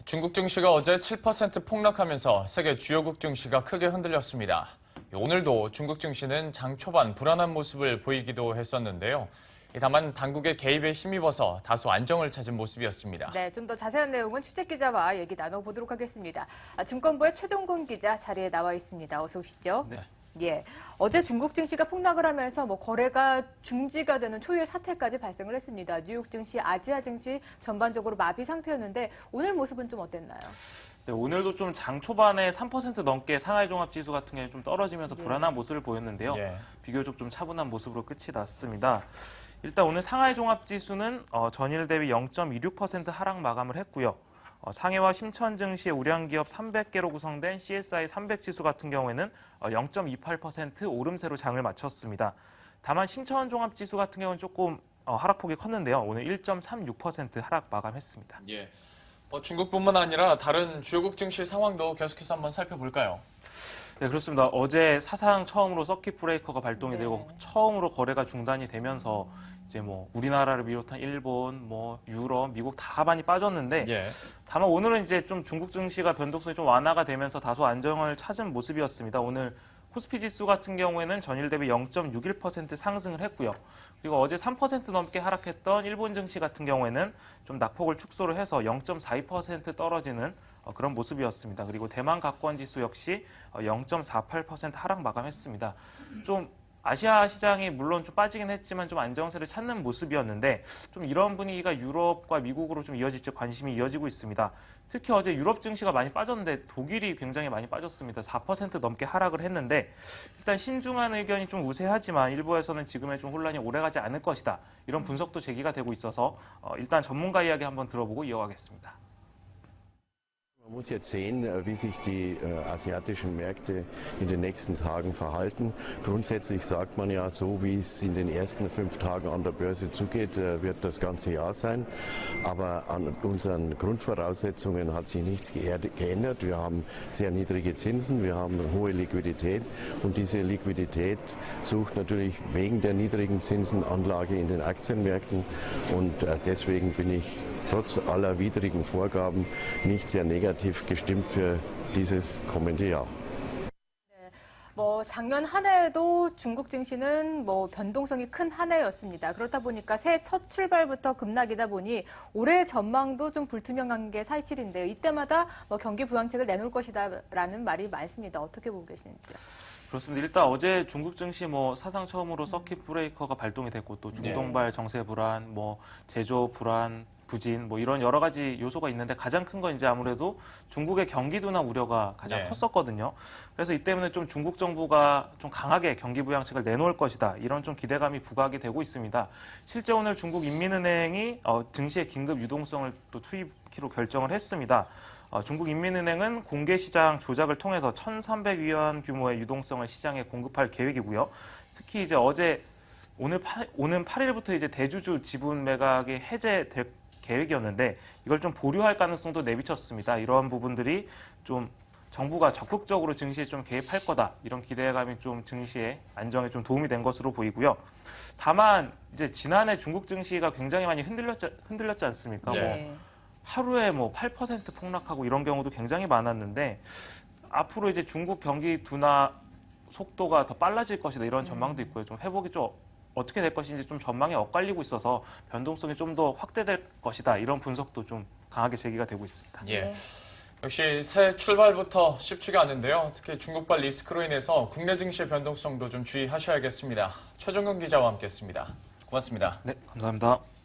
중국 증시가 어제 7% 폭락하면서 세계 주요국 증시가 크게 흔들렸습니다. 오늘도 중국 증시는 장 초반 불안한 모습을 보이기도 했었는데요. 다만 당국의 개입에 힘입어서 다소 안정을 찾은 모습이었습니다. 네, 좀 더 자세한 내용은 취재기자와 얘기 나눠보도록 하겠습니다. 증권부의 최종근 기자 자리에 나와 있습니다. 어서 오시죠. 네. 예, 어제 중국 증시가 폭락을 하면서 거래가 중지가 되는 초유의 사태까지 발생을 했습니다. 뉴욕 증시, 아시아 증시 전반적으로 마비 상태였는데 오늘 모습은 좀 어땠나요? 네, 오늘도 좀 장 초반에 3% 넘게 상하이 종합지수 같은 게 좀 떨어지면서 예. 불안한 모습을 보였는데요. 예. 비교적 좀 차분한 모습으로 끝이 났습니다. 일단 오늘 상하이 종합지수는 전일 대비 0.26% 하락 마감을 했고요. 상해와 심천 증시의 우량기업 300개로 구성된 CSI 300 지수 같은 경우에는 0.28% 오름세로 장을 마쳤습니다. 다만 심천 종합지수 같은 경우는 조금 하락폭이 컸는데요. 오늘 1.36% 하락 마감했습니다. 예. 중국뿐만 아니라 다른 주요국 증시 상황도 계속해서 한번 살펴볼까요? 네, 그렇습니다. 어제 사상 처음으로 서킷 브레이커가 발동이 네. 되고 처음으로 거래가 중단이 되면서 이제 우리나라를 비롯한 일본, 유럽, 미국 다 많이 빠졌는데 예. 다만 오늘은 이제 좀 중국 증시가 변동성이 좀 완화가 되면서 다소 안정을 찾은 모습이었습니다. 오늘 코스피 지수 같은 경우에는 전일 대비 0.61% 상승을 했고요. 그리고 어제 3% 넘게 하락했던 일본 증시 같은 경우에는 좀 낙폭을 축소를 해서 0.42% 떨어지는 그런 모습이었습니다. 그리고 대만 각권 지수 역시 0.48% 하락 마감했습니다. 좀 아시아 시장이 물론 좀 빠지긴 했지만 좀 안정세를 찾는 모습이었는데 좀 이런 분위기가 유럽과 미국으로 좀 이어질지 관심이 이어지고 있습니다. 특히 어제 유럽 증시가 많이 빠졌는데 독일이 굉장히 많이 빠졌습니다. 4% 넘게 하락을 했는데 일단 신중한 의견이 좀 우세하지만 일부에서는 지금의 좀 혼란이 오래가지 않을 것이다. 이런 분석도 제기가 되고 있어서 일단 전문가 이야기 한번 들어보고 이어가겠습니다. Man muss jetzt sehen, wie sich die asiatischen Märkte in den nächsten Tagen verhalten. Grundsätzlich sagt man ja, so wie es in den ersten 5 Tagen an der Börse zugeht, wird das ganze Jahr sein. Aber an unseren Grundvoraussetzungen hat sich nichts geändert. Wir haben sehr niedrige Zinsen, wir haben hohe Liquidität und diese Liquidität sucht natürlich wegen der niedrigen Zinsen Anlage in den Aktienmärkten und deswegen bin ich trotz aller widrigen Vorgaben nicht sehr negativ gestimmt für dieses kommende Jahr. 작년 한 해에도 중국 증시는 변동성이 큰 한 해였습니다. 그렇다 보니까 새해 첫 출발부터 급락이다 보니 올해 전망도 좀 불투명한 게 사실인데요. 이때마다 경기 부양책을 내놓을 것이다라는 말이 많습니다. 어떻게 보고 계시는지요? 그렇습니다. 일단 어제 중국 증시 사상 처음으로 서킷 브레이커가 발동이 됐고 또 중동발 정세 불안, 제조 불안, 부진 이런 여러 가지 요소가 있는데 가장 큰 건 이제 아무래도 중국의 경기 둔화 우려가 가장 컸었거든요. 그래서 이 때문에 좀 중국 정부가 좀 강하게 경기 부양책을 내놓을 것이다. 이런 좀 기대감이 부각이 되고 있습니다. 실제 오늘 중국 인민은행이 증시의 긴급 유동성을 또 투입키로 결정을 했습니다. 중국 인민은행은 공개시장 조작을 통해서 1,300위안 규모의 유동성을 시장에 공급할 계획이고요. 특히 이제 오는 8일부터 이제 대주주 지분 매각이 해제될 계획이었는데 이걸 좀 보류할 가능성도 내비쳤습니다. 이러한 부분들이 좀 정부가 적극적으로 증시에 좀 개입할 거다. 이런 기대감이 좀 증시의 안정에 좀 도움이 된 것으로 보이고요. 다만 이제 지난해 중국 증시가 굉장히 많이 흔들렸지 않습니까? 네. 하루에 8% 폭락하고 이런 경우도 굉장히 많았는데 앞으로 이제 중국 경기 둔화 속도가 더 빨라질 것이다. 이런 전망도 있고요. 좀 회복이 좀 어떻게 될 것인지 좀 전망이 엇갈리고 있어서 변동성이 좀 더 확대될 것이다. 이런 분석도 좀 강하게 제기가 되고 있습니다. 예. 역시 새 출발부터 쉽지가 않은데요. 특히 중국발 리스크로 인해서 국내 증시의 변동성도 좀 주의하셔야겠습니다. 최종근 기자와 함께했습니다. 고맙습니다. 네, 감사합니다.